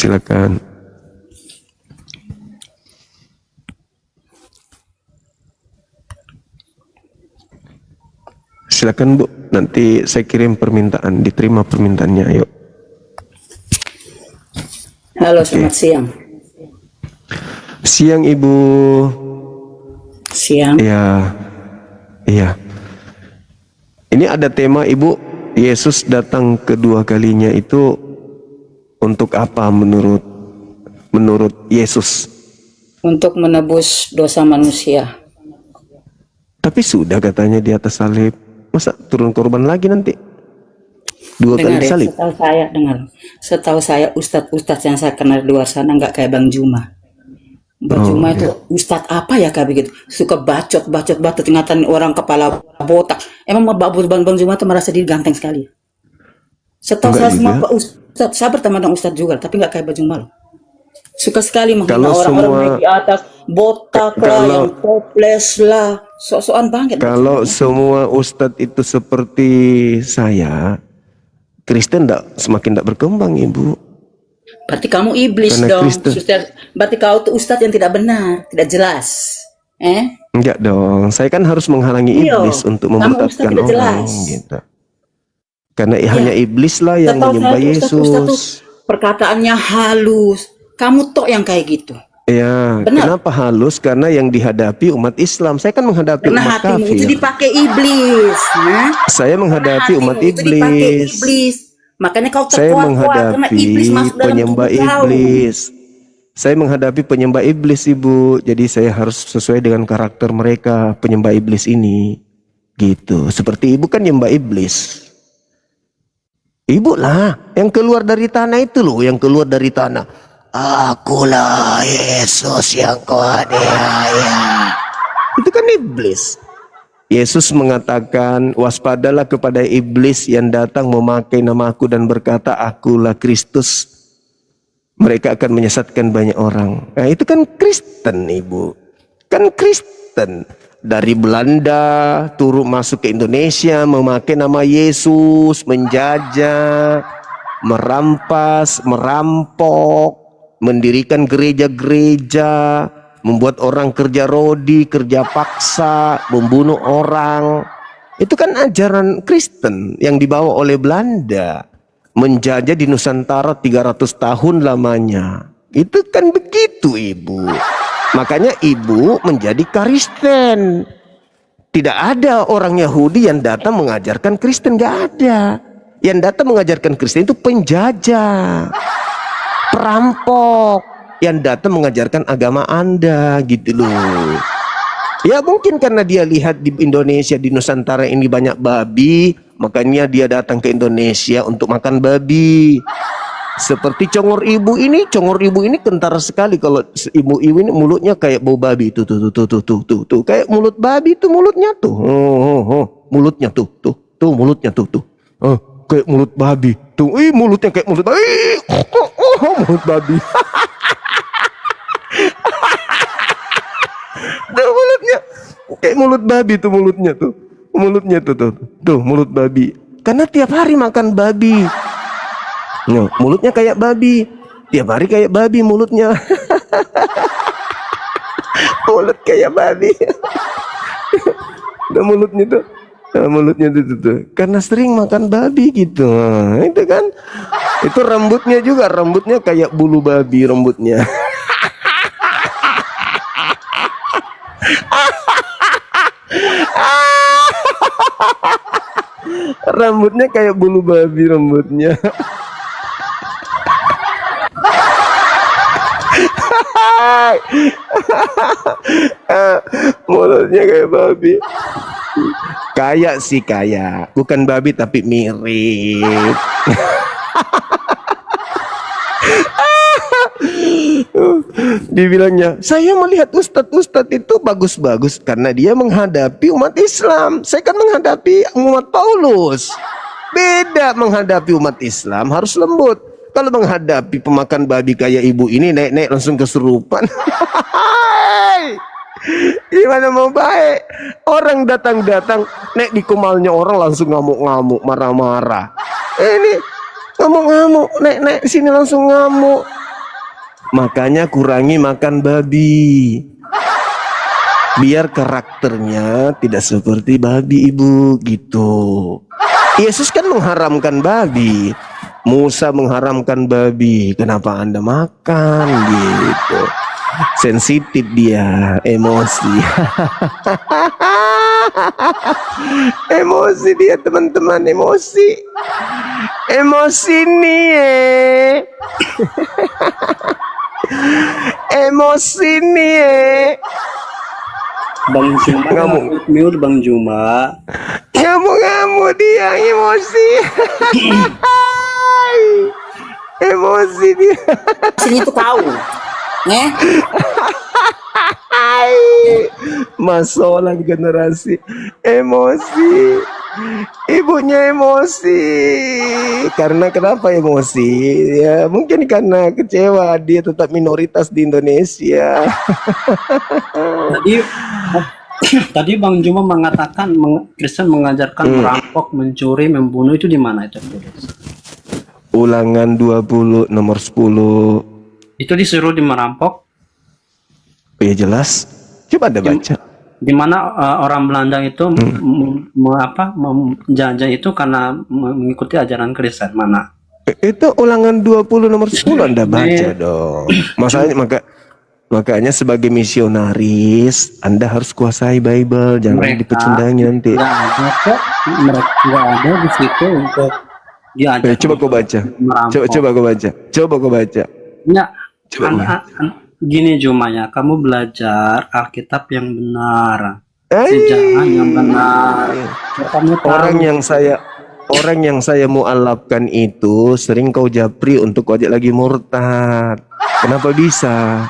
Silakan. Silakan Bu, nanti saya kirim permintaan, diterima permintaannya, ayo. Halo, selamat siang. Siang Ibu. Siang. Iya, iya. Ini ada tema Ibu, Yesus datang kedua kalinya itu untuk apa menurut Yesus? Untuk menebus dosa manusia. Tapi sudah katanya di atas salib. Masa turun korban lagi nanti? Dua Dengar kali ya, salib? setahu saya ustadz-ustadz yang saya kenal di luar sana nggak kayak Bang Juma. Bang Juma itu ustadz apa ya kayak begitu? Suka bacot ingatan orang kepala botak. Emang Bang Juma itu merasa diri ganteng sekali. Setahu Enggak saya semua juga. ustadz, saya berteman dengan ustadz juga, tapi nggak kayak Bang Juma loh. Suka sekali menghina Kalau orang-orang semua- naik di atas, botak lah, yang toples lah, sok-sokan banget. Kalau semua ustadz itu seperti saya, Kristen semakin tidak berkembang Ibu. Berarti kamu iblis Karena dong. Kristen. Berarti kau tuh ustadz yang tidak benar, tidak jelas. Enggak dong, saya kan harus menghalangi Iya, iblis untuk kamu memurtadkan ustadz tidak orang jelas. gitu. Karena hanya iblis lah yang Setahu menyembah saya tuh ustadz tuh Yesus. perkataannya halus. Kamu tok yang kayak gitu. Ya, Benar. kenapa halus? Karena yang dihadapi umat Islam. Saya kan menghadapi Karena umat hatimu itu kafir. dipakai iblis. Saya menghadapi Karena umat hatimu itu dipakai iblis. iblis. Makanya kau Saya terkuat karena menghadapi iblis masuk dalam penyembah tubuh kau. iblis. Saya menghadapi penyembah iblis Ibu. Jadi saya harus sesuai dengan karakter mereka, penyembah iblis ini. Gitu. Seperti Ibu kan nyembah iblis. Ibu lah yang keluar dari tanah itu loh, yang keluar dari tanah. Akulah Yesus yang kau aniaya. Itu kan iblis. Yesus mengatakan, waspadalah kepada iblis yang datang memakai namaku dan berkata, akulah Kristus. Mereka akan menyesatkan banyak orang. Nah itu kan Kristen Ibu. Kan Kristen. Dari Belanda turun masuk ke Indonesia memakai nama Yesus, menjajah, merampas, merampok, mendirikan gereja-gereja, membuat orang kerja rodi, kerja paksa, membunuh orang. Itu kan ajaran Kristen yang dibawa oleh Belanda. Menjajah di Nusantara 300 tahun lamanya. Itu kan begitu Ibu. Makanya Ibu menjadi Kristen. Tidak ada orang Yahudi yang datang mengajarkan Kristen, gak ada. Yang datang mengajarkan Kristen itu penjajah, perampok, yang datang mengajarkan agama Anda gitu loh. Ya mungkin karena dia lihat di Indonesia, di Nusantara ini banyak babi, makanya dia datang ke Indonesia untuk makan babi. Seperti congor ibu ini kentara sekali. Kalau ibu ini mulutnya kayak bau babi tuh, kayak mulut babi tuh mulutnya tuh. Mulutnya tuh, mulutnya tuh. Kayak mulut babi tuh. Mulutnya kayak mulut babi. Mulut babi. Tuh mulutnya kayak mulut babi tuh mulutnya tuh. Mulutnya tuh mulut babi. Karena tiap hari makan babi. Mulutnya kayak babi. Tiap hari kayak babi mulutnya. Mulut kayak babi. Nah, mulutnya tuh. Karena sering makan babi gitu. Nah, itu kan. Itu rambutnya juga. Rambutnya kayak bulu babi rambutnya. Rambutnya kayak bulu babi rambutnya. Mulutnya kayak babi. Kayak sih kayak, bukan babi tapi mirip. Dibilangnya, saya melihat ustadz itu bagus-bagus karena dia menghadapi umat Islam. Saya kan menghadapi umat Paulus. Beda menghadapi umat Islam, harus lembut. Kalau menghadapi pemakan babi kayak ibu ini, naik langsung kesurupan. Gimana mau baik? Orang datang-datang, naik di kemalnya orang langsung ngamuk-ngamuk, marah-marah. Ini ngamuk-ngamuk, naik sini langsung ngamuk. Makanya kurangi makan babi. Biar karakternya tidak seperti babi, Ibu, gitu. Yesus kan mengharamkan babi. Musa mengharamkan babi. Kenapa Anda makan gitu? Sensitif dia, emosi. Emosi dia, teman-teman, emosi. Emosi nih. Emosi nih. Bang Juma, mute Bang Juma. Ngamuk-ngamuk dia, emosi. Emosi dia. Sini tuh kau. Masalah generasi emosi. Ibunya emosi. Karena kenapa emosi? Ya mungkin karena kecewa dia tetap minoritas di Indonesia. Tadi tadi Bang Juma mengatakan Kristen mengajarkan merampok, mencuri, membunuh, itu di mana itu? Ulangan 20 nomor 10. Itu disuruh di merampok. Ya jelas. Coba Anda baca. Di mana orang Belanda itu menjajah itu karena mengikuti ajaran Kristen. Mana? Itu ulangan 20 nomor 10 Anda baca dong. Makanya sebagai misionaris Anda harus kuasai Bible, jangan dipecundangi nanti. Mereka ada di situ untuk diajar. Coba kau baca. Coba kau baca. Coba kau baca. Ya, gini Juma ya, kamu belajar Alkitab yang benar, sejarah yang benar. Kamu orang yang saya mualafkan itu sering kau japri untuk kau ajak lagi murtad. Kenapa bisa?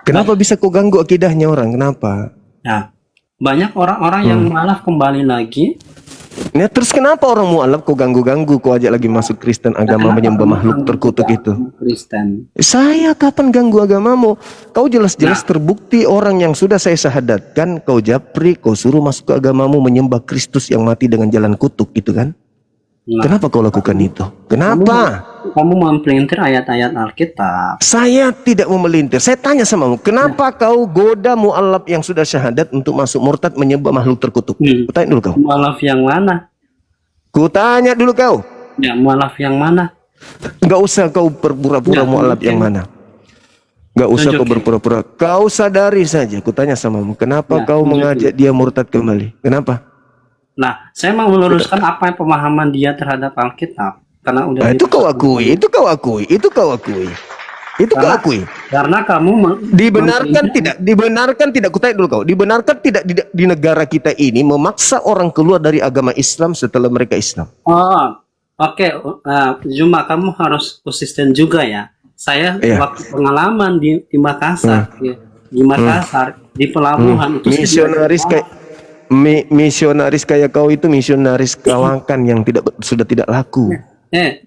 Kenapa bisa kau ganggu akidahnya orang? Kenapa? Ya, banyak orang-orang yang mualaf kembali lagi. Nah, terus kenapa orang mualaf kau ganggu-ganggu, kau ajak lagi masuk Kristen, agama menyembah makhluk terkutuk itu? Kristen. Saya kapan ganggu agamamu? Kau jelas-jelas terbukti orang yang sudah saya syahadatkan, kau japri, kau suruh masuk ke agamamu menyembah Kristus yang mati dengan jalan kutuk gitu kan? Kenapa kau lakukan itu? Kenapa? Kamu mempelintir ayat-ayat Alkitab. Saya tidak mau melintir. Saya tanya samamu, kenapa kau goda mualaf yang sudah syahadat untuk masuk murtad menyembah makhluk terkutuk? Kutanya dulu kau. Mualaf yang mana? Kutanya dulu kau. Ya, mualaf yang mana? Enggak usah kau berpura-pura mualaf yang mana. Enggak usah kau berpura-pura. Kau sadari saja. Kutanya samamu, kenapa kau mengajak dia murtad kembali? Kenapa? Nah, saya mau meluruskan apa yang pemahaman dia terhadap Alkitab. Karena udah itu kau akui, itu kau akui, itu kau akui. Itu kau akui. Karena kamu dibenarkan tidak, kutanya dulu kau, dibenarkan tidak di negara kita ini memaksa orang keluar dari agama Islam setelah mereka Islam? Oh, oke. Juma, kamu harus konsisten juga ya. Saya waktu pengalaman di Makassar, di Makassar, di pelabuhan itu misionaris kayak kau itu misionaris kawakan yang sudah tidak laku.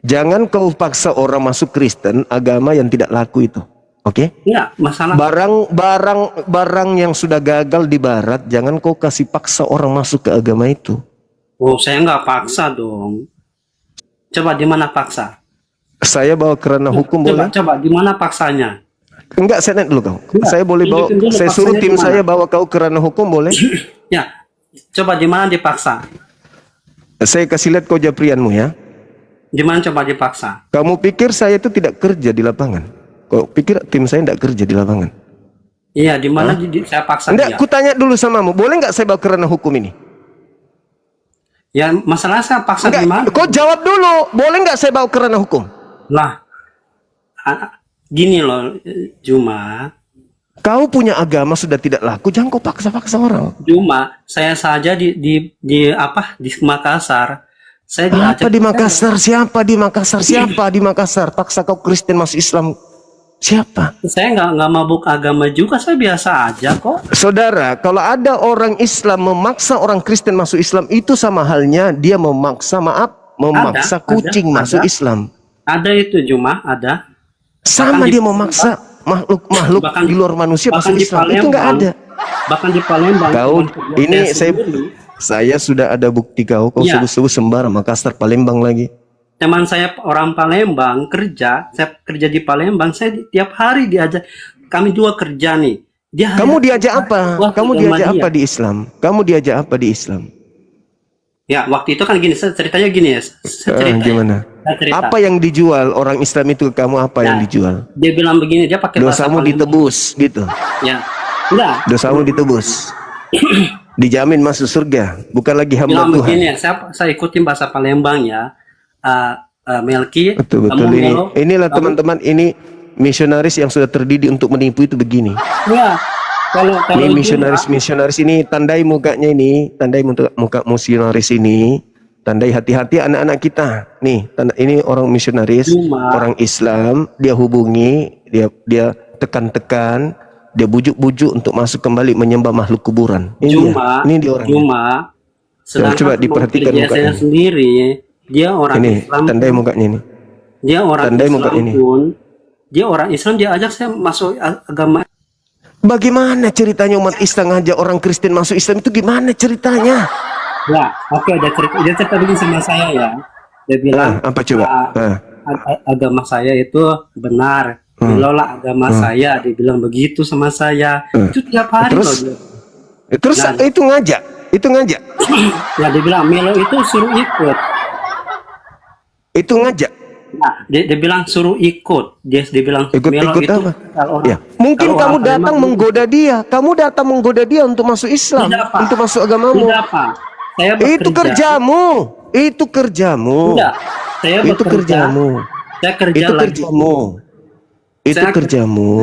Jangan kau paksa orang masuk Kristen, agama yang tidak laku itu. Oke? Enggak, masalah barang yang sudah gagal di barat, jangan kau kasih paksa orang masuk ke agama itu. Oh, saya nggak paksa dong. Coba di mana paksa? Saya bawa kerana hukum boleh? Coba di mana paksanya? Enggak, saya lihat dulu kau. Saya boleh bawa, saya suruh tim saya bawa kau kerana hukum boleh? Ya, coba di mana dipaksa? Saya kasih lihat kau japrianmu ya. Di mana coba dipaksa? Kamu pikir saya itu tidak kerja di lapangan? Kau pikir tim saya tidak kerja di lapangan? Iya, di mana saya paksa dia? Enggak, kutanya dulu samamu, boleh nggak saya bawa kerana hukum ini? Ya, masalah saya paksa di mana? Kau jawab dulu, boleh nggak saya bawa kerana hukum? Lah, gini loh, Juma. Kau punya agama sudah tidak laku, jangan kau paksa-paksa orang. Juma, saya saja di Makassar. Saya apa di Makassar? Siapa di Makassar? Siapa di Makassar? Paksa kau Kristen masuk Islam? Siapa? Saya nggak mabuk agama juga, saya biasa aja kok. Saudara, kalau ada orang Islam memaksa orang Kristen masuk Islam, itu sama halnya dia memaksa kucing masuk Islam. Ada itu Juma, ada. Sama dia memaksa makhluk di luar manusia masuk Islam. Itu nggak ada. Bahkan di Palembang. Kau ini saya sudah ada bukti kau sebut-sebut Sembara, Makassar, Palembang lagi. teman saya orang Palembang kerja, saya kerja di Palembang, saya tiap hari diajak, kami dua kerja nih. Kamu diajak apa? Wah, Kamu agama diajak dia. apa di Islam? Kamu diajak apa di Islam? Ya, waktu itu kan gini, ceritanya gini ya. Saya cerita. Gimana? Saya cerita. Apa yang dijual orang Islam itu ke kamu, apa yang Nah, dijual? Dia bilang begini, dia pakai bahasa Dosamu Palembang. ditebus gitu. Ya. Enggak. Dosamu ditebus. Dijamin masuk surga, bukan lagi hamba Bilang Tuhan. begini ya, saya ikutin bahasa Palembang ya. Melki, Betul kamu ini. melo, Inilah kamu- teman-teman, ini misionaris yang sudah terdidik untuk menipu itu begini. Ya, kalau Ini Juma- misionaris ini, tandai mukanya ini, tandai muka misionaris ini, tandai hati-hati anak-anak kita. Nih, ini orang misionaris, Juma. orang Islam, dia hubungi, dia tekan-tekan, dia bujuk-bujuk untuk masuk kembali menyembah makhluk kuburan. Juma, ini dia orang. Juma, sedangkan coba diperhatikan kerja saya mukanya. sendiri, dia orang Ini Islam, tandai mukanya ini. dia orang tandai Islam muka ini. pun, dia orang Islam, dia ajak saya masuk agama. Bagaimana ceritanya umat Islam ngajak orang Kristen masuk Islam itu gimana ceritanya? Ya, oke, dia cerita begini sama saya ya. Dia bilang, Apa coba? agama saya itu benar. Belola agama saya, dia bilang begitu sama saya. Itu tiap hari Terus? loh dia. Terus Nah. itu ngajak. Ya, dia bilang Melo itu suruh ikut. Itu ngajak. Nah, dia bilang suruh ikut. Dia bilang Ikut Melo ikut itu apa? kalau orang, Ya, mungkin kalau kamu orang datang Palembang- menggoda dia. Kamu datang menggoda dia untuk masuk Islam, Tidak, Pak. untuk masuk agamamu. Tidak, Pak. Saya bekerja. Itu kerjamu. Itu kerjamu. Tidak. Saya Itu bekerja. kerjamu. Saya kerja Itu lagi. kerjamu. Itu Saya- kerjamu.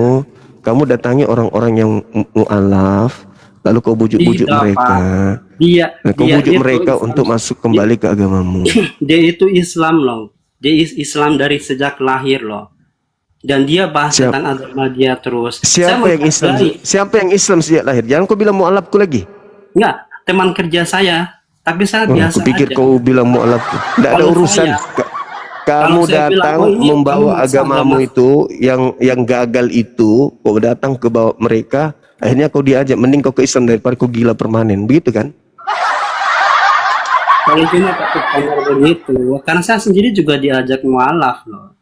Kamu datangi orang-orang yang mu'alaf, lalu kau bujuk-bujuk Tidak, mereka. Pak. Dia Nah, kau dia bujuk itu mereka Islam. untuk masuk kembali ke agamamu. Dia itu Islam loh. Dia Islam dari sejak lahir loh. Dan dia bahas Siap. tentang agama dia terus. Siapa Saya yang Islam? menghargai. Siapa yang Islam sejak lahir? Jangan kau bilang mu'alafku lagi. Enggak, teman kerja saya. Tapi saya biasa Aku pikir aja. kau bilang mu'alafku. Tidak ada Kalau urusan. saya- Kamu kalau saya bilang, datang oh, ini membawa kamu agamamu agama. itu yang gagal itu, kau datang ke bawah mereka, akhirnya kau diajak, mending kau ke Islam daripada kau gila permanen, begitu kan? Kalau cuma pakai kamar begitu, karena saya sendiri juga diajak mualaf loh.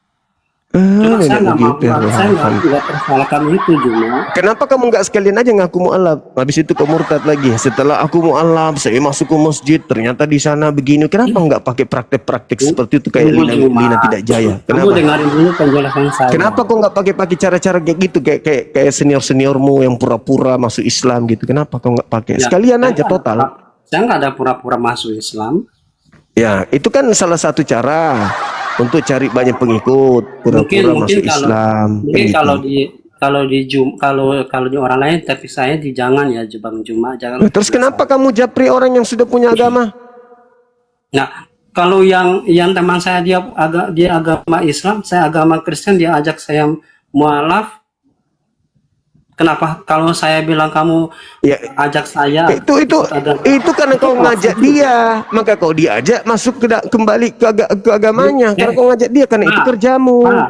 Cuma saya nggak mau, saya nggak persalahkan itu cuma. Kenapa kamu nggak sekalian aja ngaku mu'alaf? Habis itu kau murtad lagi. Setelah aku mu'alaf, saya masuk ke masjid, ternyata di sana begini. Kenapa nggak pakai praktek-praktek seperti itu kayak Lina Tidak Jaya? Kamu Kenapa? dengarin dulu penjelasan saya. Kenapa kau nggak pakai cara-cara kayak gitu, kayak senior-seniormu yang pura-pura masuk Islam gitu? Kenapa kau nggak pakai? Ya, Sekalian saya aja nggak total. ada- Saya nggak ada pura-pura masuk Islam. Ya, itu kan salah satu cara untuk cari banyak pengikut, pura-pura masuk Islam. Mungkin kayak gitu. kalau di orang lain, tapi saya di jangan ya Bang Juma, jangan. Nah, terus kenapa kamu japri orang yang sudah punya agama? Nah, kalau yang teman saya dia agama Islam, saya agama Kristen, dia ajak saya mualaf. Kenapa kalau saya bilang kamu Ya, ajak saya itu karena kau ngajak dia, maka kau diajak masuk kembali ke agamanya. Karena kau ngajak dia, karena itu kerjamu. Pak,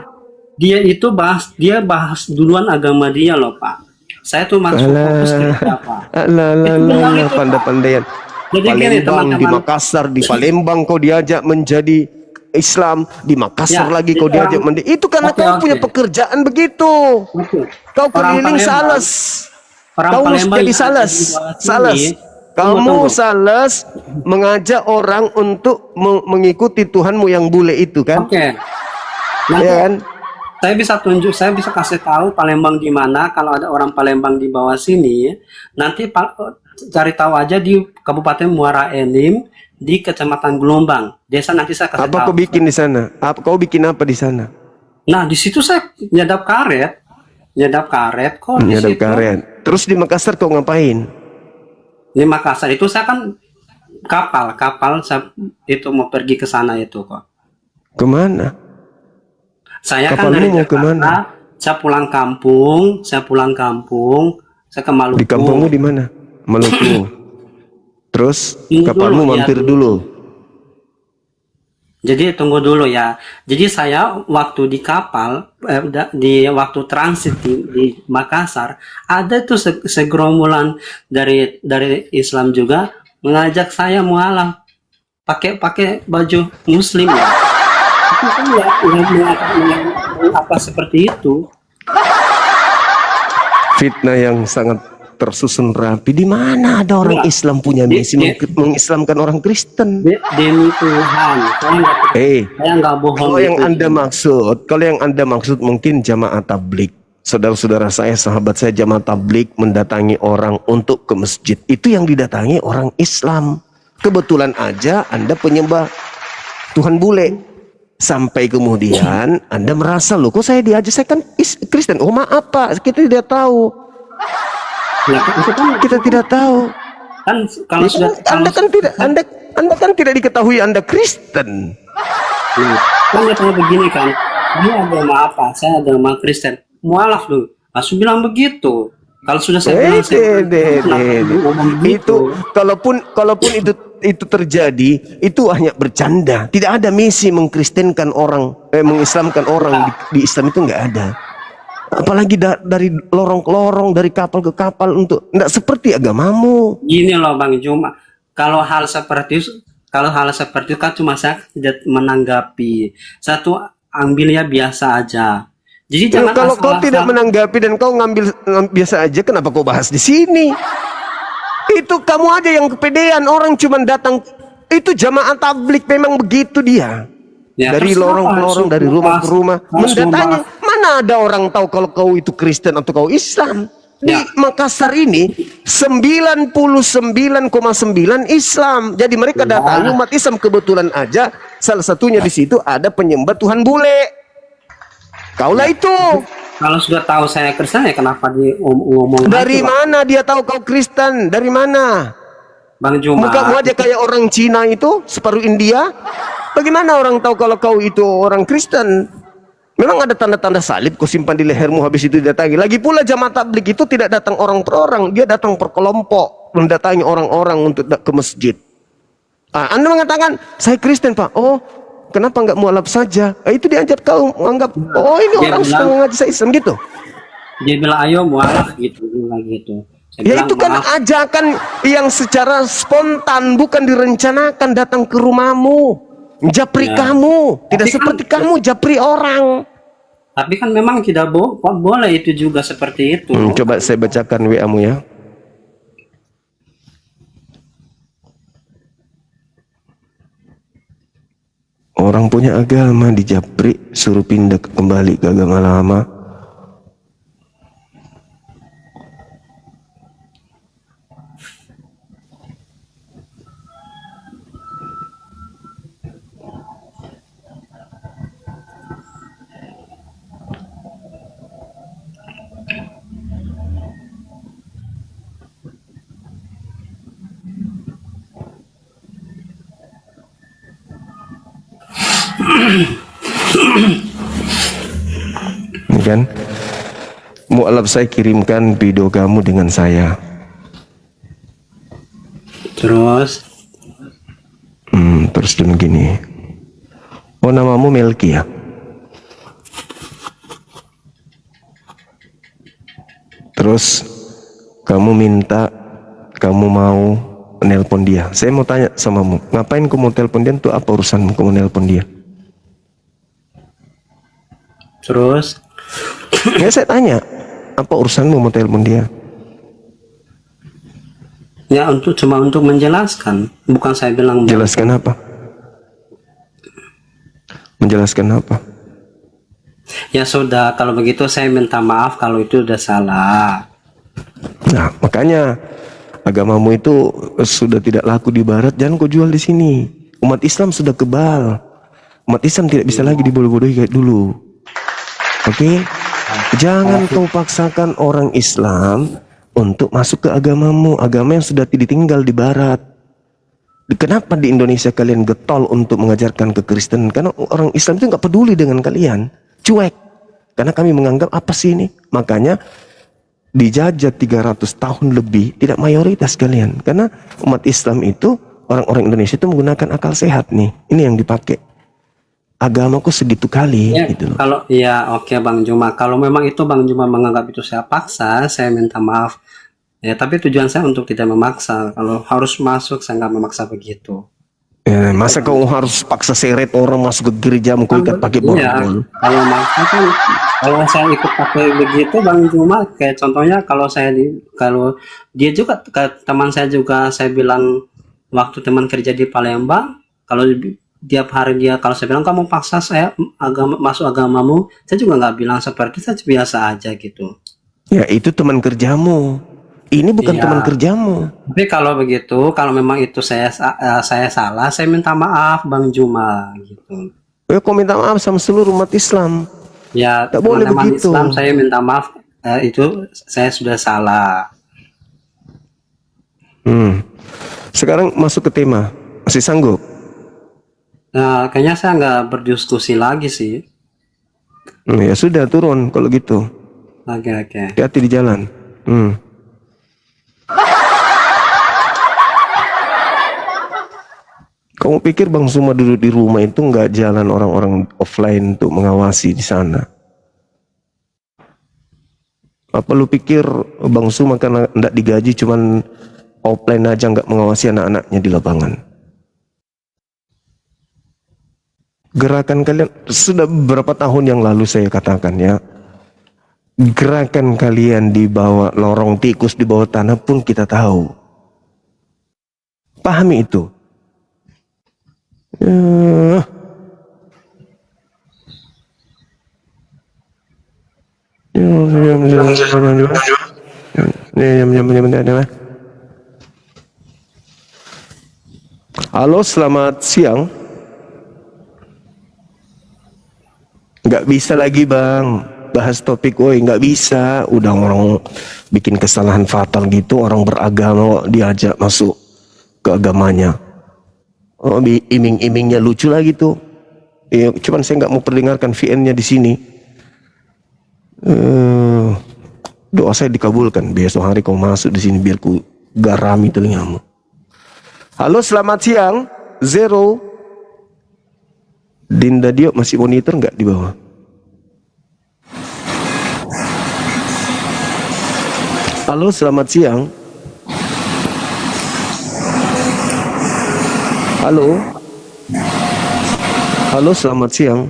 dia bahas duluan agama dia loh Pak. Saya tuh masuk fokus kerja Pak. Alah, pandai-pandaian. Jadi gini Palembang, di teman-teman. Makassar, di Palembang kau diajak menjadi Islam, di Makassar Ya, lagi kau itu diajak menjadi. Itu karena Oke, kau oke. punya pekerjaan begitu. Oke. Kau Orang keliling Palembang- sales. orang Kau Palembang jadi yang sales. ada di bawah sini, Sales. Kamu tunggu. sales mengajak orang untuk mengikuti Tuhanmu yang bule itu kan? Oke. Nanti Ya kan? saya bisa kasih tahu Palembang di mana. Kalau ada orang Palembang di bawah sini, nanti cari tahu aja di Kabupaten Muara Enim, di Kecamatan Gelombang. Desa nanti saya kasih Apa tahu. kau bikin di sana? Kau bikin apa di sana? Nah, di situ saya nyadap karet kok di Nyadap situ. karet. Terus di Makassar kau ngapain? Di Makassar itu saya kan kapal saya itu mau pergi ke sana itu kok. Kemana? Saya kan Kapalmu dari mau Jakarta, kemana? saya pulang kampung, saya ke Maluku. Di kampungmu di mana? Maluku. Terus Tunggu kapalmu dulu, ya, mampir dulu. dulu. Jadi tunggu dulu ya. Jadi saya waktu di kapal, di waktu transit di Makassar, ada tuh segerombolan dari Islam juga mengajak saya mualaf pakai baju Muslim ya. Itu kan apa seperti itu. Fitnah yang sangat tersusun rapi. Di mana ada orang Enggak. Islam punya misi mengislamkan orang Kristen? Demi Tuhan, saya nggak bohong. Kalau yang itu. Anda maksud mungkin jamaah tablik. Saudara-saudara saya, sahabat saya jamaah tablik mendatangi orang untuk ke masjid. Itu yang didatangi orang Islam. Kebetulan aja Anda penyembah Tuhan bule. Sampai kemudian Anda merasa, loh kok saya diajak, saya kan Kristen. Oh maaf Pak, kita tidak tahu. Ya, itu kan Kita tidak tahu. kan kalau Itu sudah Anda kan tidak diketahui Anda Kristen. kan katanya begini kan, dia agama apa? Saya agama Kristen. Mualaf dulu. Langsung bilang begitu. Kalau sudah saya bilang ngomong begitu. Itu kalaupun itu terjadi, itu hanya bercanda. Tidak ada misi mengkristenkan orang, mengislamkan orang di Islam itu nggak ada. Apalagi dari lorong ke lorong, dari kapal ke kapal untuk nggak seperti agamamu. Gini loh Bang Juma, kalau hal seperti itu kan cuma saya tidak menanggapi. Satu ambil ya biasa aja. Jadi jangan Kalau kau tidak menanggapi dan kau ngambil biasa aja, kenapa kau bahas di sini? Itu kamu aja yang kepedean. Orang cuma datang, itu jamaah tablik memang begitu dia. Ya, Dari terserah, lorong ke lorong, dari rumah ke rumah, mendatangi. Mana ada orang tahu kalau kau itu Kristen atau kau Islam? Di Makassar ini 99,9 Islam. Jadi mereka datangi umat Islam. Kebetulan aja salah satunya di situ ada penyembah Tuhan bule. Kaulah itu. Kalau sudah tahu saya Kristen ya kenapa dia ngomong Dari gitu, mana dia tahu kau Kristen? Dari mana? Bang Juma? Mukamu aja kayak orang Cina itu, separuh India. Bagaimana orang tahu kalau kau itu orang Kristen? Memang ada tanda-tanda salib kau simpan di lehermu, habis itu didatangi. Lagi pula jamaah tabligh itu tidak datang orang per orang, dia datang per kelompok mendatangi orang-orang untuk ke masjid. Anda mengatakan saya Kristen Pak. Oh, kenapa nggak mualaf saja? Itu diajak kau menganggap oh ini Dia orang bilang- sedang mengaji saya Islam gitu. Dia bilang ayo mualaf gitu, bilang gitu. Saya Ya bilang, itu kan "Maaf." ajakan yang secara spontan, bukan direncanakan datang ke rumahmu. Japri Ya. kamu, tidak Tapi kan- seperti kamu japri orang. Tapi kan memang tidak boleh itu juga seperti itu. Coba saya bacakan WA-mu ya. Orang punya agama di japri, suruh pindah kembali ke agama lama. Ini kan mualaf saya kirimkan video kamu dengan saya. Terus Terus dan gini. Oh namamu Melki ya? Terus kamu minta, kamu mau nelpon dia. Saya mau tanya samamu, ngapain kamu mau telepon dia? Untuk apa urusanmu kamu nelpon dia? terus Ya saya tanya, apa urusanmu mau telepon dia? ya cuma untuk menjelaskan, bukan saya bilang Jelaskan apa? Menjelaskan apa? ya sudah kalau begitu saya minta maaf kalau itu udah salah. Nah makanya agamamu itu sudah tidak laku di barat, jangan kau jual di sini. Umat Islam sudah kebal. Umat Islam tidak bisa lagi dibodoh-bodohi kayak dulu. Oke? Jangan kau paksakan orang Islam untuk masuk ke agamamu, agama yang sudah ditinggal di barat. Kenapa di Indonesia kalian getol untuk mengajarkan kekristenan? Karena orang Islam itu nggak peduli dengan kalian, cuek. Karena kami menganggap apa sih ini? Makanya dijajah 300 tahun lebih tidak mayoritas kalian. Karena umat Islam itu, orang-orang Indonesia itu menggunakan akal sehat nih. Ini yang dipakai. Agamaku segitu kali Ya, gitu loh. kalau ya oke Bang Juma, kalau memang itu Bang Juma menganggap itu saya paksa, saya minta maaf. Ya, tapi tujuan saya untuk tidak memaksa. Kalau harus masuk, saya nggak memaksa begitu. Ya, masa kau harus paksa seret orang masuk ke gereja kau ikat pakai Iya, borgol? kalau maksa kan kalau saya ikut pakai begitu Bang Juma, kayak contohnya kalau dia juga teman saya juga saya bilang waktu teman kerja di Palembang, kalau tiap hari kalau saya bilang kamu paksa saya masuk agamamu, saya juga nggak bilang seperti itu, saya biasa aja gitu. Ya itu teman kerjamu. Ini bukan Iya. teman kerjamu. Tapi kalau begitu, kalau memang itu saya salah, saya minta maaf Bang Juma gitu. Kau minta maaf sama seluruh umat Islam. Ya, Tak boleh teman-teman begitu. Islam saya minta maaf, itu saya sudah salah. Sekarang masuk ke tema. Masih sanggup? Nah, kayaknya saya nggak berdiskusi lagi sih. Ya sudah turun kalau gitu. Oke. Hati-hati di jalan. Kamu pikir Bang Suma duduk di rumah itu nggak jalan orang-orang offline untuk mengawasi di sana? Apa lu pikir Bang Suma karena nggak digaji cuman offline aja nggak mengawasi anak-anaknya di lapangan? Gerakan kalian sudah beberapa tahun yang lalu saya katakan ya. Gerakan kalian di bawah lorong tikus di bawah tanah pun kita tahu. Pahami itu. Halo, selamat siang. Nggak bisa lagi bang bahas topik, woi nggak bisa. Udah orang bikin kesalahan fatal gitu, orang beragama diajak masuk ke agamanya. Oh, iming-imingnya lucu lagi tuh. Ya, cuman saya nggak mau perdengarkan VN-nya di sini. Doa saya dikabulkan. Besok hari kau masuk di sini biar ku garami telingamu. Halo, selamat siang. Zero. Dinda Dio masih monitor nggak di bawah? Halo, selamat siang. Halo. Halo, selamat siang.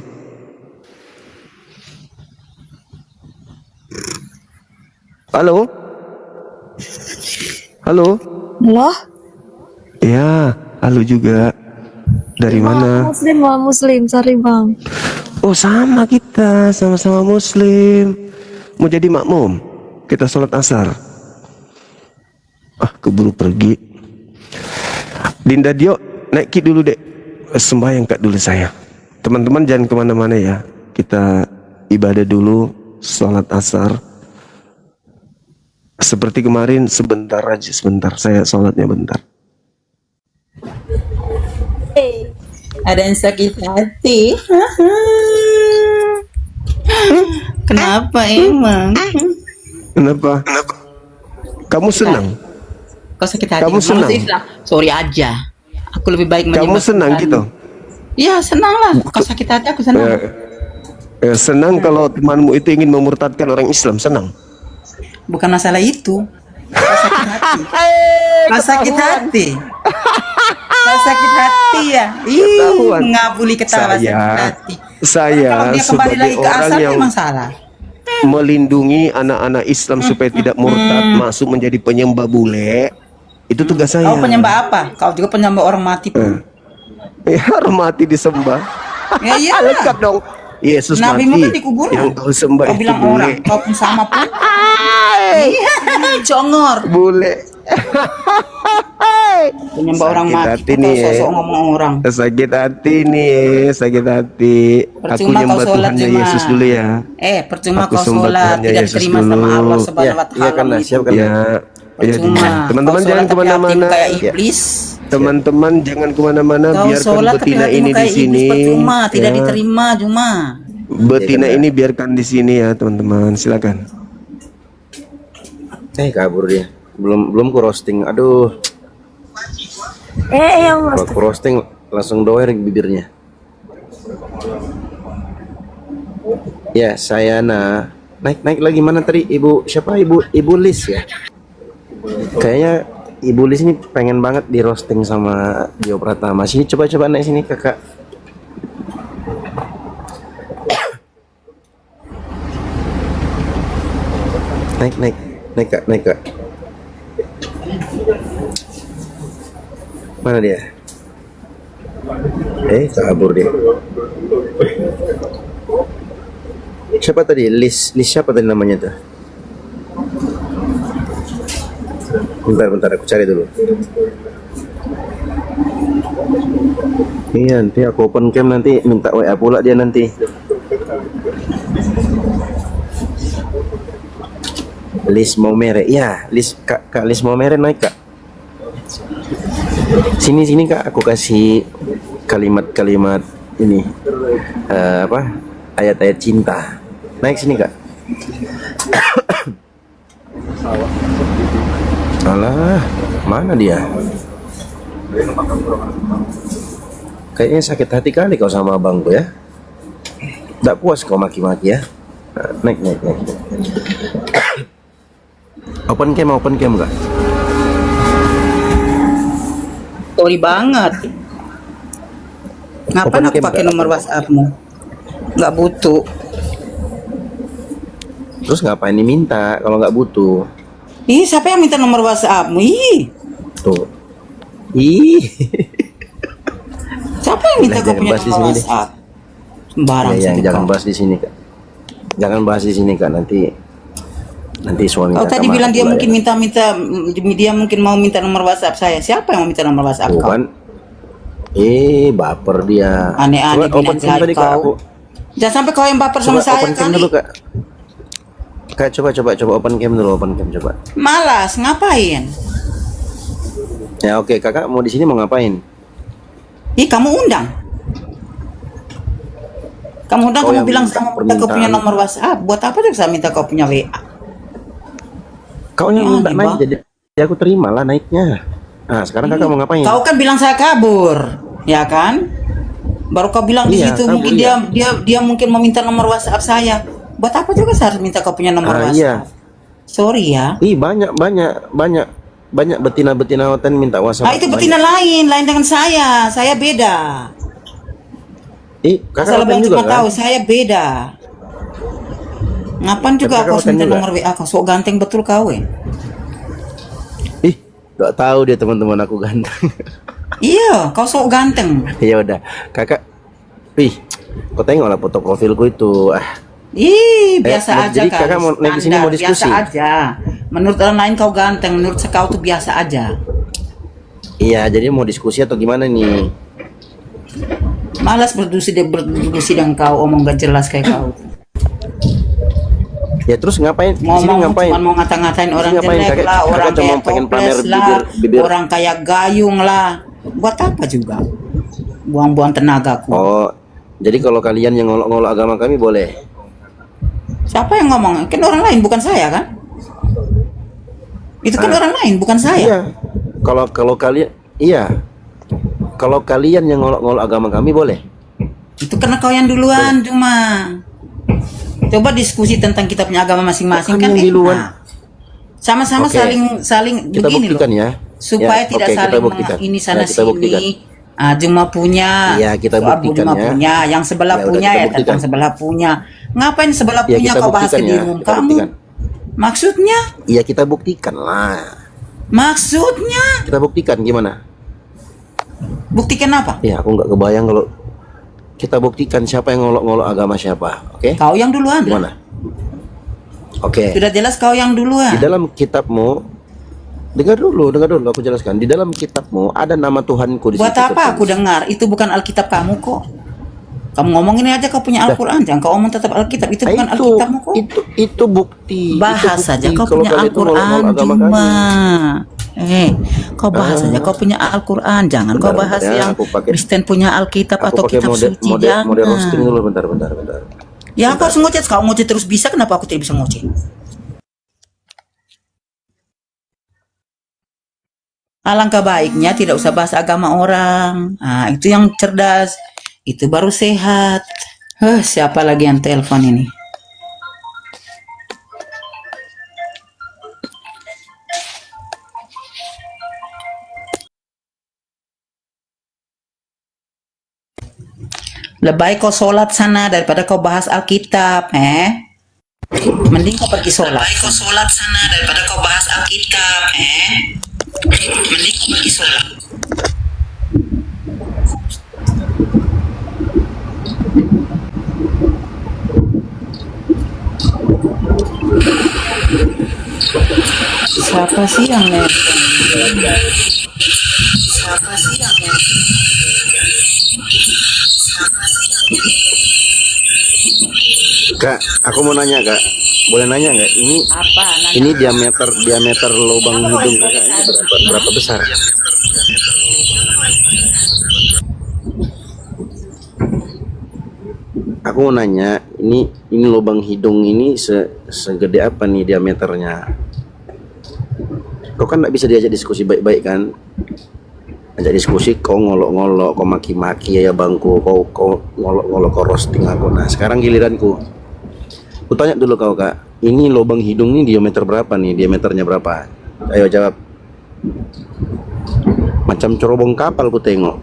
Halo. Halo. Halo? Ya, halo juga. Dari mana? Muslim, sorry bang. Oh, sama kita, sama-sama Muslim. Mau jadi makmum? Kita sholat asar. Keburu pergi. Dinda Dio, naik kit dulu dek. Sembahyang kak dulu saya. Teman-teman jangan kemana-mana ya. Kita ibadah dulu, sholat asar. Seperti kemarin, sebentar aja, sebentar. Saya sholatnya bentar. Ada yang sakit hati. Kenapa emang? Kenapa? Kamu senang? Kau sakit hati? Kamu senang? Sorry aja. Aku lebih baik Kamu senang gitu? Iya senang lah. Kau sakit hati aku senang. Senang kalau temanmu itu ingin memurtadkan orang Islam, senang. Bukan masalah itu. Kau sakit hati. Kau sakit hati. Kau sakit hati ya. Ketahuan. Ngabuli ketawa sakit hati. Saya Kalau dia kembali sebagai lagi ke orang asal yang memang salah. melindungi anak-anak Islam supaya tidak murtad masuk menjadi penyembah bule, itu tugas saya. Kau penyembah apa? Kau juga penyembah orang mati pun. Ya, mati disembah. Ya iya. Lengkap dong. Yesus Nabi mati. kan dikubur. Yang kau sembah Kau itu bilang bule. orang, kau pun sama pun. Iya, congor. Bule. Penyembah orang Sakit mati. hati Kau nih, sosok ngomong orang. Sakit hati nih, sakit hati. Aku Percuma kau nyembah sholat Tuhannya cuma. Yesus dulu ya. Percuma Aku kau sembah sholat Tuhannya tidak Yesus diterima dulu. sama Allah Subhanahu wa Iya taala. kan, siap kan. Ya, Percuma. teman-teman Kau jangan sholat tapi kemana-mana. hatimu kayak Ya. iblis. Teman-teman jangan kemana-mana. Kau Biarkan sholat tapi betina hatimu ini di kayak iblis. sini. Percuma, tidak Ya. diterima cuma. Betina ini biarkan di sini ya teman-teman. Silakan. Kabur dia. Belum ku roasting. Aduh, Yang kalau ku roasting langsung doer bibirnya. Ya, saya naik lagi mana tadi? Ibu siapa? Ibu Lis ya. Kayaknya Ibu Lis ini pengen banget di roasting sama Dio Pratama. Sini coba naik sini kakak. Naik kak. Mana dia? Kabur dia. Siapa tadi? Lis siapa tadi namanya tuh? Bentar aku cari dulu. Iya, nanti aku open cam, nanti minta WA pula dia nanti. Lis mau mere. Ya, Kak Lis mau mere, naik Kak. Sini Kak, aku kasih kalimat-kalimat ini. Ayat-ayat cinta. Naik sini Kak. Alah, mana dia? Kayaknya sakit hati kali kau sama abangku ya. Tidak puas kau maki-maki ya. Naik. Open cam Kak. Sorry banget. Ngapain Open aku cam, pakai Kak. nomor WhatsAppmu? Nggak butuh. Terus ngapain diminta kalau nggak butuh? Ih, siapa yang minta nomor WhatsAppmu? Ih, Tuh. Ih. siapa yang minta Nah, kau jangan punya bahas di nomor sini deh. WhatsApp? Sembarang Ya, saja jangan kau. bahas di sini Kak. Jangan bahas di sini Kak, nanti suami Kau kakak tadi marah bilang dia pula mungkin ya. dia mungkin mau minta nomor WhatsApp saya. Siapa yang mau minta nomor WhatsApp kau? Bukan. Baper dia. Aneh-aneh Coba open bilang cam saya tadi Kak. kau. Jangan sampai kau yang baper sama Coba saya open cam kali. dulu Kak. Kak coba open cam dulu, coba. Malas, ngapain? Ya oke, kakak mau di sini mau ngapain? Ih, kamu undang. Kamu Kau kamu yang bilang minta sama minta kau punya permintaan. nomor WhatsApp. Buat apa juga saya minta kau punya WA? Kau yang Ya, minta nih, naik Bang. jadi aku terima lah naiknya. Nah sekarang kakak mau ngapain? Kau kan bilang saya kabur, ya kan? Baru kau bilang di Iya, situ kabur, mungkin iya. dia mungkin mau minta nomor WhatsApp saya. Buat apa juga saya harus minta kau punya nomor WhatsApp? Iya. Sorry ya. Banyak betina hotel minta WhatsApp. Nah, itu betina lain dengan saya. Saya beda. Kakak Asal hotel Bang juga cuma kan? tahu saya beda. Ngapain juga Kakak aku harus hotel minta juga? nomor WA kau? Sok ganteng betul kau Gak tahu dia teman-teman aku ganteng. Iya, kau sok ganteng. Ya udah, kakak. Kau tengoklah foto profilku itu. Biasa aja jadi kan. kakak mau naik di sini mau diskusi? Biasa aja. Menurut orang lain kau ganteng, menurut kau tuh biasa aja. Iya, jadi mau diskusi atau gimana nih? Malas berdiskusi dengan kau, omong gak jelas kayak kau. Ya terus ngapain? Di sini Ngomong ngapain? cuma mau ngata-ngatain orang Di sini ngapain? jelek Kakak- lah, kakak orang cuma kayak pengen pamer toples lah, bibir. orang kayak gayung lah. Buat apa juga? Buang-buang tenagaku. Oh, jadi kalau kalian yang ngolok-ngolok agama kami boleh? Siapa yang ngomong? Kan orang lain, bukan saya kan? Itu kan orang lain, bukan saya. Iya. Kalau kalian, iya. Kalau kalian yang ngolok-ngolok agama kami boleh? Itu karena kau yang duluan cuma. Coba diskusi tentang kita punya agama masing-masing Kok kan kami yang duluan? enak. Sama-sama Oke. saling Kita begini buktikan loh. ya. Supaya Ya, tidak oke, kita saling buktikan. ini sana Ya, kita buktikan. sini. Cuma punya. Iya, kita Soal buktikan cuma ya. punya, yang sebelah Ya, udah, punya kita ya buktikan. tentang sebelah punya. Ngapain sebelah Ya, punya kita kau bahas ke buktikan ya, dirimu kita kamu? buktikan. Maksudnya? Iya kita buktikan lah. Maksudnya? Kita buktikan gimana? Buktikan apa? Ya aku nggak kebayang kalau kita buktikan siapa yang ngolok-ngolok agama siapa. Oke? Kau yang duluan. Gimana? Oke. Sudah jelas kau yang duluan. Di dalam kitabmu, dengar dulu aku jelaskan. Di dalam kitabmu ada nama Tuhanku di Buat situ apa aku tertulis. dengar? Itu bukan Alkitab kamu kok. Kamu ngomong ini aja kau punya Al-Quran, jangan kau ngomong tetap Alkitab. Itu bukan Alkitabmu kok. Itu bukti. Bahas Itu saja bukti kau kalau punya kalian itu Al-Quran ngolok-ngolok agama cuma. kami. Kau bahas saja kau punya Al-Quran, jangan kau Bentar, bahas bentar ya, yang aku pakai- Kristen punya Alkitab Aku atau pakai kitab suci, mode jangan. roasting dulu bentar. Ya aku harus ngoceh, kau ngoceh terus bisa, kenapa aku tidak bisa ngoceh? Alangkah baiknya tidak usah bahas agama orang. Itu yang cerdas, itu baru sehat. Siapa lagi yang telepon ini? Lebih kau sholat sana daripada kau bahas Alkitab, Mending kau pergi sholat. Lebih kau sholat sana daripada kau bahas Alkitab, Mending kau pergi sholat. Siapa sih yang nelpon? Siapa sih yang nelpon? Kak, aku mau nanya kak, boleh nanya nggak? Apa? Ini diameter lubang hidung kakak ini berapa besar? Aku mau nanya, ini lubang hidung ini segede apa nih diameternya? Kau kan nggak bisa diajak diskusi baik-baik kan? Ajak diskusi, kau ngolok-ngolok, kau maki-maki ya bangku, kau ngolok-ngolok, kau roasting aku. Nah sekarang giliranku. Aku tanya dulu kau kak, ini lubang hidung ini diameter berapa nih? Diameternya berapa? Ayo jawab. Macam cerobong kapal ku tengok.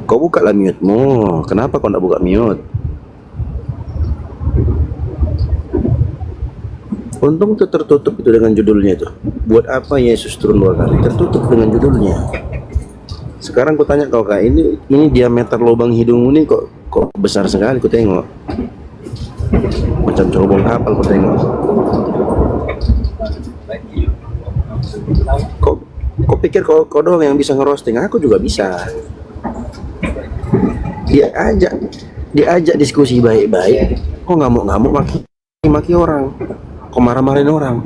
Kau buka lah mute-mu. Kenapa kau nggak buka mute? Untung itu tertutup itu dengan judulnya itu. Buat apa Yesus turun 2 kali? Tertutup dengan judulnya. Sekarang ku tanya kau kak, ini diameter lubang hidung ini kok besar sekali ku tengok. Macam cerobong kapal ku tengok. Kau pikir kau doang yang bisa ngerosting? Aku juga bisa. Diajak diskusi baik-baik. Kok ngamuk-ngamuk maki orang. Kok marah-marahin orang.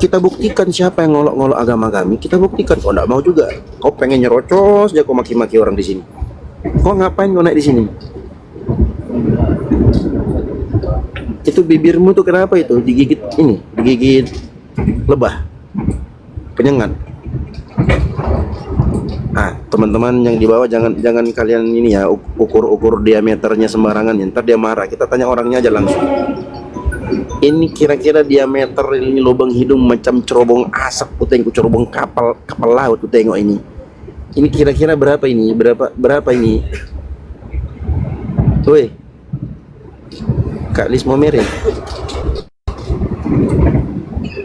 Kita buktikan siapa yang ngolok-ngolok agama kami. Kita buktikan. Kau nggak mau juga. Kau pengen nyerocos aja kau maki-maki orang di sini. Kau ngapain kau naik di sini? Itu bibirmu tuh kenapa itu? Digigit lebah. Penyengat. Teman-teman yang di bawah jangan kalian ini ya ukur diameternya sembarangan ya. Ntar dia marah. Kita tanya orangnya aja langsung. Ini kira-kira diameter ini lubang hidung macam cerobong asap ku tengok, cerobong kapal laut ku tengok ini. Ini kira-kira berapa ini? Berapa ini? Woi. Kak Lismo Mere.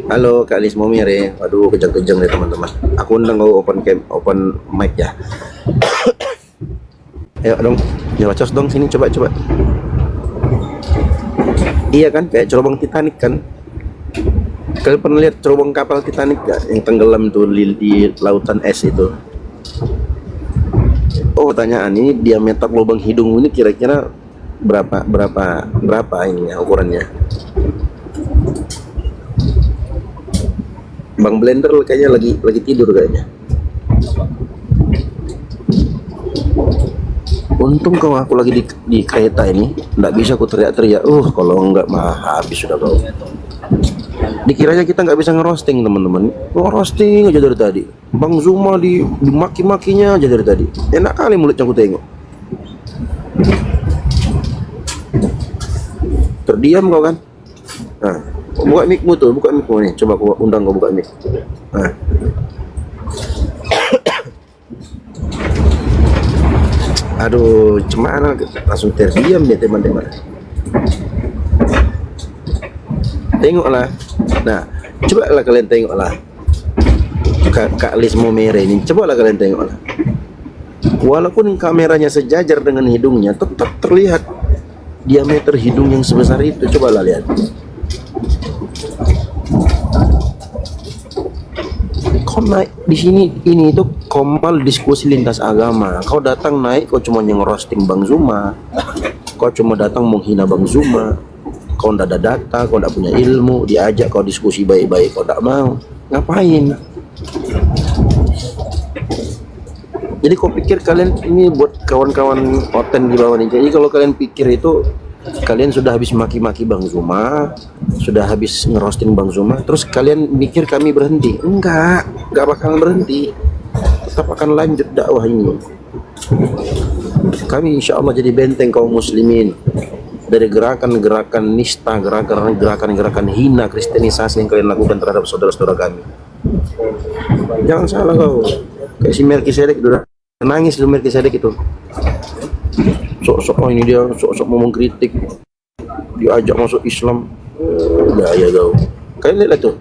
Halo Kak Lismo Mere. Aduh kejang-kejang deh teman-teman. Aku undang kau open mic ya. Ayo dong, nyerocos dong sini coba. Iya kan kayak cerobong Titanic kan. Kalian pernah lihat cerobong kapal Titanic gak? Yang tenggelam tuh di lautan es itu. Oh pertanyaan, ini diameter lubang hidung ini kira-kira berapa ini ya, ukurannya? Bang Blender kayaknya lagi tidur kayaknya. Untung kau aku lagi di kereta ini, nggak bisa aku teriak-teriak. Kalau nggak mah habis sudah kau. Dikiranya kita nggak bisa ngerosting teman-teman. Roasting aja dari tadi. Bang Zuma dimaki-makinya aja dari tadi. Enak kali mulutnya aku tengok. Terdiam kau kan? Nah, buka mic-mu tuh, buka mic-mu nih. Coba aku undang kau buka mic. Nah. Aduh, cemana langsung terdiam deh teman-teman. Tengoklah. Nah, cobalah kalian tengoklah. Kak Lismo Mere ini, cobalah kalian tengoklah. Walaupun kameranya sejajar dengan hidungnya, tetap terlihat diameter hidung yang sebesar itu. Cobalah lihat. Kau naik di sini ini itu kompal diskusi lintas agama. Kau datang naik, kau cuma yang roasting Bang Zuma. Kau cuma datang menghina Bang Zuma. Kau ndak ada data, kau ndak punya ilmu. Diajak kau diskusi baik-baik, kau ndak mau. Ngapain? Jadi kau pikir kalian ini buat kawan-kawan oten di bawah ini. Jadi kalau kalian pikir itu kalian sudah habis maki-maki Bang Zuma, sudah habis ngerosting Bang Zuma, terus kalian mikir kami berhenti? Enggak bakalan berhenti. Tetap akan lanjut dakwah ini. Kami insya Allah jadi benteng kaum muslimin dari gerakan-gerakan nista, gerakan-gerakan hina kristenisasi yang kalian lakukan terhadap saudara-saudara kami. Jangan salah kau, kayak si Melkisedek nangis lu Melkisedek itu. Sok-sok, oh ini dia sok-sok mau mengkritik, diajak masuk Islam. Ya kau. Kalian lihat tuh.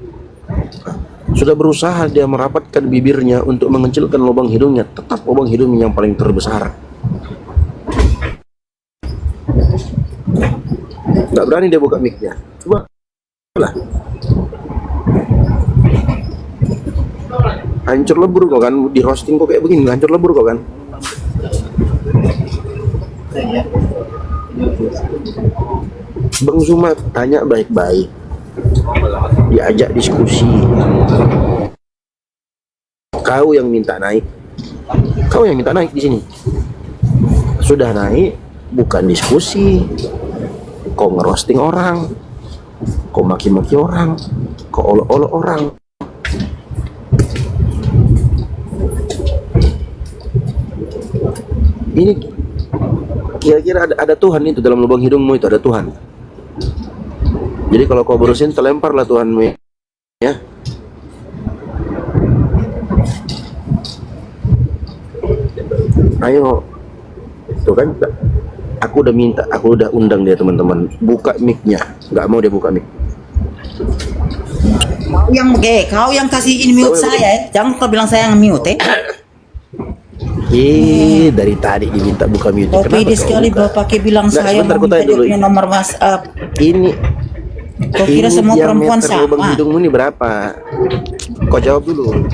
Sudah berusaha dia merapatkan bibirnya untuk mengecilkan lubang hidungnya, tetap lubang hidungnya yang paling terbesar. Nggak berani dia buka mic-nya. Coba lah. Hancur lebur kok kan, di roasting kok kayak begini, hancur lebur kok kan. Bang Zuma tanya baik-baik, diajak diskusi. Kau yang minta naik di sini. Sudah naik, bukan diskusi. Kau ngerosting orang, kau maki-maki orang, kau olok-olok orang. Ini kira-kira ada Tuhan itu dalam lubang hidungmu, itu ada Tuhan. Jadi kalau kau berusin, terlemparlah Tuhanmu, ya. Ayo, tuh kan, aku udah undang dia teman-teman, buka mic-nya, nggak mau dia buka mic. Kau yang kasih ini mute saya, jangan kau bilang saya yang mute. Dari tadi diminta buka mute. Oh, pede sekali Bapak bilang Nggak, saya sebentar, mau aku tanya minta dia dulu. punya nomor WhatsApp. Kau kira semua perempuan diameter lubang sama? hidungmu ini berapa? Kau jawab dulu.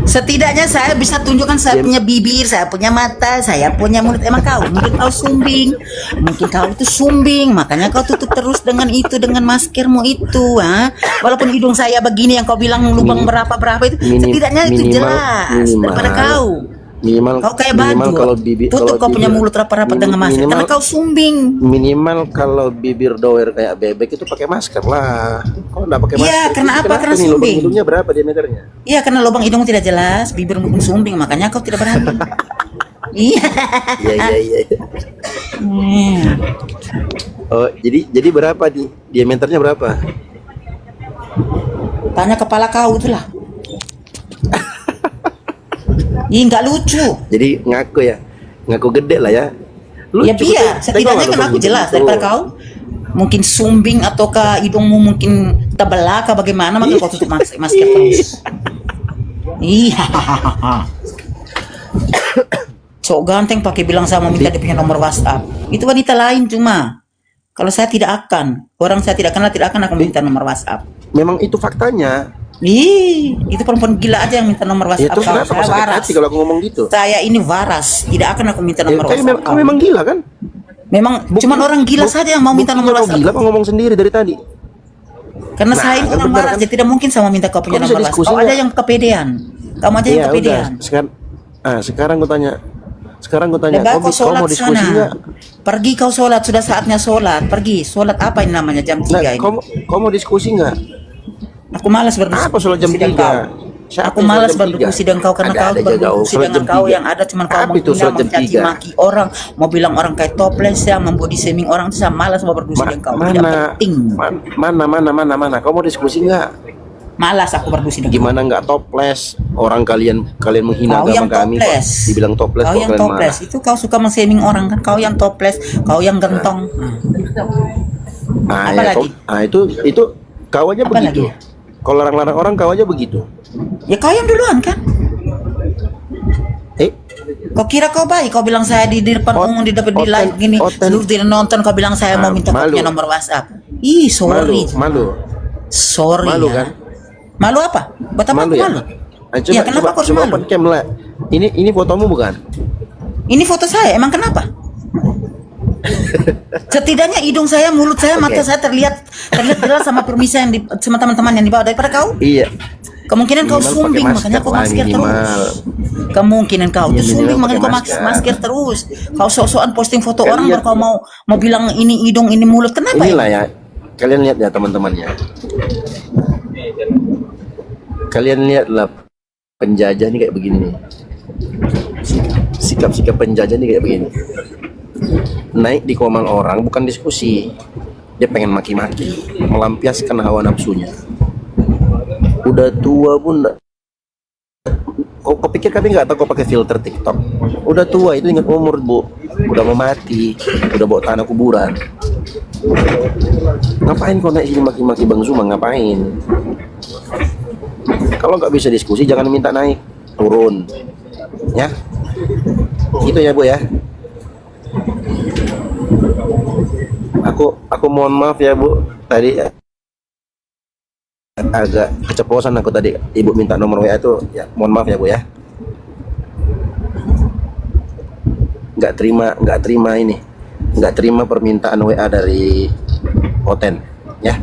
Setidaknya saya bisa tunjukkan saya punya bibir, saya punya mata, saya punya mulut. Emang kau? Mungkin kau sumbing. Mungkin kau itu sumbing, makanya kau tutup terus dengan itu, dengan maskermu itu, ha? Walaupun hidung saya begini yang kau bilang lubang berapa itu, setidaknya itu jelas daripada kau. Kau kayak baju. Kalau bibir, tutup kau punya mulut rapat-rapat dengan masker, karena kau sumbing. Minimal kalau bibir doer kayak bebek itu pakai masker lah. Kalau nggak pakai masker, Iya, karena apa? Karena nih, lubang sumbing. hidungnya berapa diameternya? Iya, karena lubang hidung tidak jelas, bibir pun sumbing, makanya kau tidak berani. Iya. Iya. Oh, jadi berapa diameternya berapa? Tanya kepala kau itulah. Ih, nggak lucu. Jadi ngaku gede lah ya. Ya biar, setidaknya kan aku jelas daripada kau. Mungkin sumbing ataukah hidungmu mungkin tebelah kah bagaimana, maka kau tutup masker terus. Iya. Sok ganteng pakai bilang saya mau minta dia punya nomor WhatsApp. Itu wanita lain cuma. Kalau saya tidak akan, orang saya tidak kenal tidak akan aku minta nomor WhatsApp. Memang itu faktanya. Itu perempuan gila aja yang minta nomor Ya WhatsApp. terus kenapa Saya kau sakit waras. hati kalau aku ngomong gitu? Saya ini waras, tidak akan aku minta nomor WhatsApp. Kau memang gila kan? Memang cuman orang gila saja yang mau minta nomor Buktinya kau WhatsApp. gila, kau ngomong sendiri dari tadi. Karena saya ini kan orang benar waras, kan? jadi tidak mungkin saya mau minta kau punya Kau bisa nomor WhatsApp. diskusi Kau aja nggak? yang kepedean. Kamu aja yang Ya kepedean. udah, sekarang gue tanya. Lebih kau Kau mau sholat diskusi nggak? sana. Pergi kau sholat, sudah saatnya sholat. Pergi, sholat apa ini namanya jam 3 Nah, ini. kau mau diskusi nggak? Aku malas berdiskusi Apa sholat jam dengan 3? kau. Siapa Aku yang malas sholat jam berdiskusi 3? dengan kau karena Ada kau aja berdiskusi sholat dengan jam kau 3. yang ada cuman kau Apa itu sholat jam mencaci 3? maki orang, mau bilang orang kayak toples ya, mau body shaming orang, saya malas mau berdiskusi dengan kau. Tidak penting. Mana? Kau mau diskusi nggak? Malas aku berdiskusi dengan kau. Gimana nggak toples? Orang kalian menghina Kau yang agama kami, kok toples. dibilang toples, Kau kok yang kalian toples. marah? Itu kau suka men-shaming orang kan? Kau yang toples, kau yang gentong. Nah, Apa ya, lagi? itu kau aja Apa begitu. lagi? Kalau larang-larang orang kau aja begitu. Ya kau yang duluan kan? Kau kira kau baik? Kau bilang saya di depan umum di depan di live gini, seluruh tidak nonton. Kau bilang saya mau minta kau malu. punya nomor WhatsApp. Ih, sorry. Sorry. Malu ya. kan? Malu apa? Buat apa aku ya? malu? Nah, Ya, kenapa aku harus malu? open cam lah. Ini fotomu bukan? Ini foto saya, emang kenapa? Setidaknya hidung saya, mulut saya, mata saya terlihat jelas sama permisa yang sama teman-teman yang dibawa daripada kau. Iya. Kemungkinan kau Minimal sumbing, pakai makanya kau masker lah, masker minimal. terus. Kemungkinan kau Ya, tuh sumbing, minimal makanya kau pakai masker. masker terus. Kau sok-sokan posting foto Kan orang, lihat. baru kau mau bilang ini hidung, ini mulut. Kenapa Inilah ya. Kalian lihat ya teman-temannya. Kalian lihatlah penjajah ini kayak begini nih. Sikap-sikap penjajah ini kayak begini. Naik di komen orang bukan diskusi. Dia pengen maki-maki, melampiaskan hawa nafsunya. Udah tua pun Kau pikir kami nggak tahu kau pakai filter TikTok? Udah tua itu, ingat umur bu, udah mau mati, udah bawa tanah kuburan. Ngapain kau naik sini maki-maki Bang Zuma, ngapain? Kalau nggak bisa diskusi jangan minta naik, turun, ya. Gitu ya bu ya. Aku mohon maaf ya bu, tadi agak keceplosan aku tadi, ibu minta nomor WA itu, ya mohon maaf ya bu ya. Nggak terima permintaan WA dari Oten ya.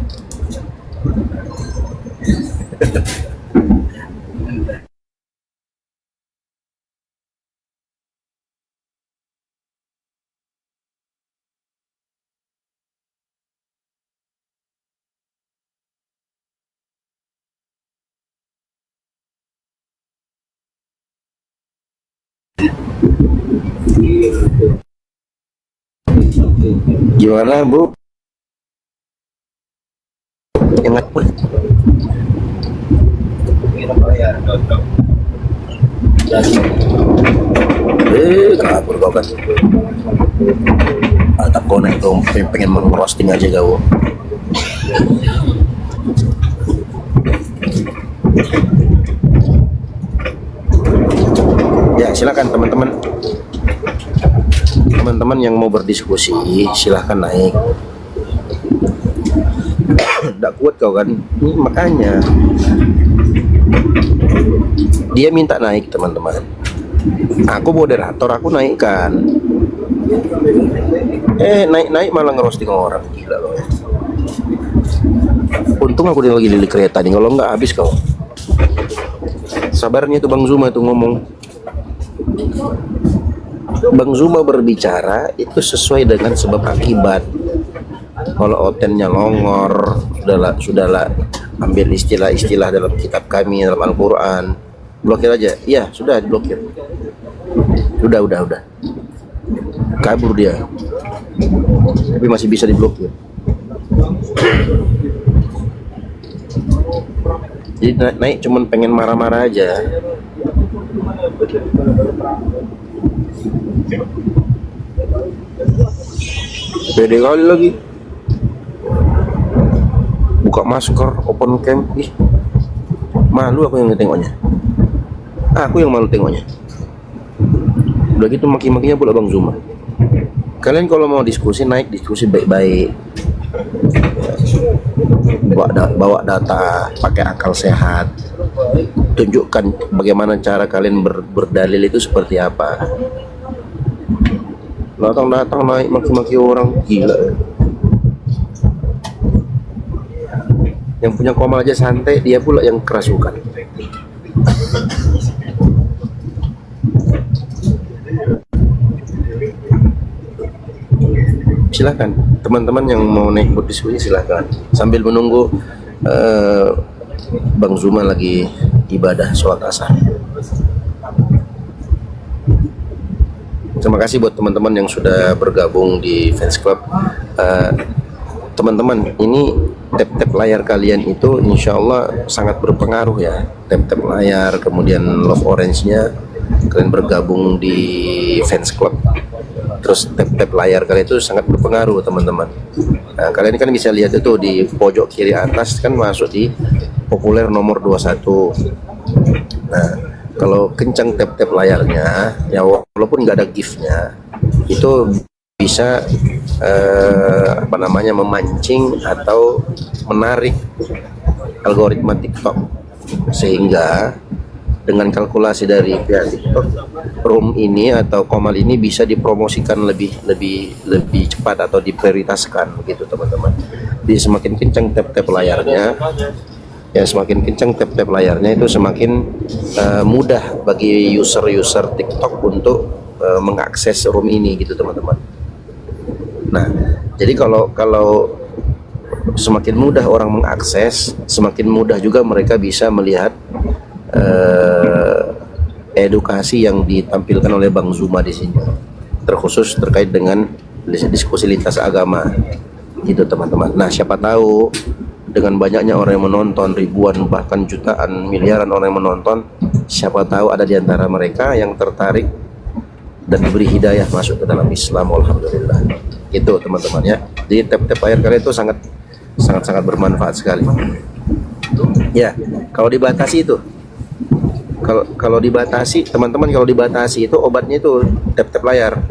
Gimana bu? Ingat pun. Kabur kau kan. Atap kau naik kau pengen merosting aja kau. Ya silakan teman-teman. Teman-teman yang mau berdiskusi silahkan naik. Nggak kuat kau kan, ini makanya dia minta naik teman-teman. Aku moderator, aku naikkan. Naik malah ngerosting orang, gila loh. Untung aku lagi di kereta nih, kalau nggak habis kau. Sabarnya itu Bang Zuma itu ngomong. Bang Zuma berbicara itu sesuai dengan sebab akibat. Kalau Otennya longor, sudahlah ambil istilah-istilah dalam kitab kami, dalam Al-Quran, blokir aja. Iya sudah diblokir. Udah kabur dia, tapi masih bisa diblokir. Jadi naik cuman pengen marah-marah aja. Pede kali lagi buka masker, open cam. Ih, malu aku yang tengoknya. Aku yang malu tengoknya. Udah gitu maki-makinya pula Bang Zuma. Kalian kalau mau diskusi, naik diskusi baik-baik, bawa data, pakai akal sehat, tunjukkan bagaimana cara kalian berdalil itu seperti apa. Datang naik maki-maki orang, gila. Yang punya komal aja santai, dia pula yang kerasukan. Silakan teman-teman yang mau naik berdiskusi silakan sambil menunggu Bang Zuma lagi ibadah sholat asar. Terima kasih buat teman-teman yang sudah bergabung di fans club. Teman-teman, ini tap-tap layar kalian itu insya Allah sangat berpengaruh ya. Tap-tap layar, kemudian love orange-nya, kalian bergabung di fans club, terus tap-tap layar kalian itu sangat berpengaruh teman-teman. Nah, kalian kan bisa lihat itu di pojok kiri atas kan masuk di populer nomor 21. Nah, kalau kencang tap-tap layarnya, ya walaupun nggak ada gift-nya, itu bisa memancing atau menarik algoritma TikTok, sehingga dengan kalkulasi dari pihak TikTok, room ini atau komal ini bisa dipromosikan lebih cepat atau diprioritaskan begitu teman-teman. Jadi semakin kencang tap-tap layarnya, ya semakin kencang tap-tap layarnya itu semakin mudah bagi user TikTok untuk mengakses room ini gitu teman-teman. Nah, jadi kalau semakin mudah orang mengakses, semakin mudah juga mereka bisa melihat edukasi yang ditampilkan oleh Bang Zuma di sini, terkhusus terkait dengan diskusi lintas agama, gitu teman-teman. Nah, siapa tahu dengan banyaknya orang yang menonton, ribuan bahkan jutaan miliaran orang yang menonton, Siapa tahu ada di antara mereka yang tertarik dan diberi hidayah masuk ke dalam Islam. Alhamdulillah. Itu teman-teman ya. Jadi tap-tap air kalian itu sangat bermanfaat sekali. Ya, kalau dibatasi itu, kalau dibatasi teman-teman, kalau dibatasi itu obatnya itu tap-tap layar.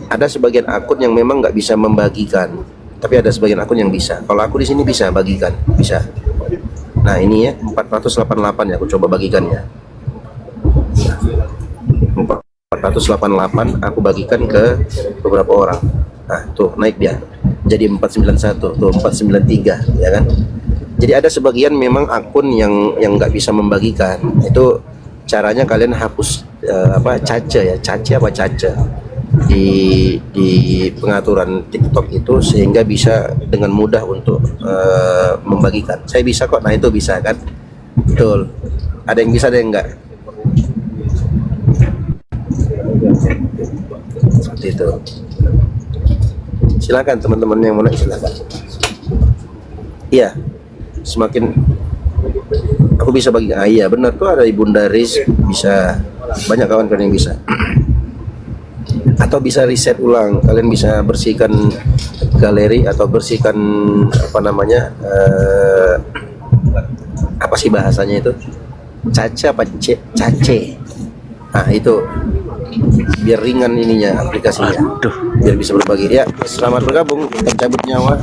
Ada sebagian akun yang memang nggak bisa membagikan, tapi ada sebagian akun yang bisa. Kalau aku di sini bisa bagikan, bisa. Nah ini ya 488 ya, aku coba bagikannya. 488 aku bagikan ke beberapa orang. Nah tuh naik dia jadi 491, tuh 493 ya kan. Jadi ada sebagian memang akun yang nggak bisa membagikan. Itu caranya kalian hapus caca di pengaturan TikTok itu, sehingga bisa dengan mudah untuk membagikan. Saya bisa kok. Nah itu bisa kan, betul. Ada yang bisa, ada yang enggak, seperti itu. Silakan teman-teman yang mau naik, silakan. Iya, semakin aku bisa bagi. Iya benar tuh, ada Ibunda Riz, bisa banyak kawan-kawan yang bisa. Atau bisa riset ulang, kalian bisa bersihkan galeri atau bersihkan apa sih bahasanya itu, caca apa cace. Nah itu biar ringan ininya aplikasinya, biar bisa berbagi. Ya, selamat bergabung, cabut nyawa.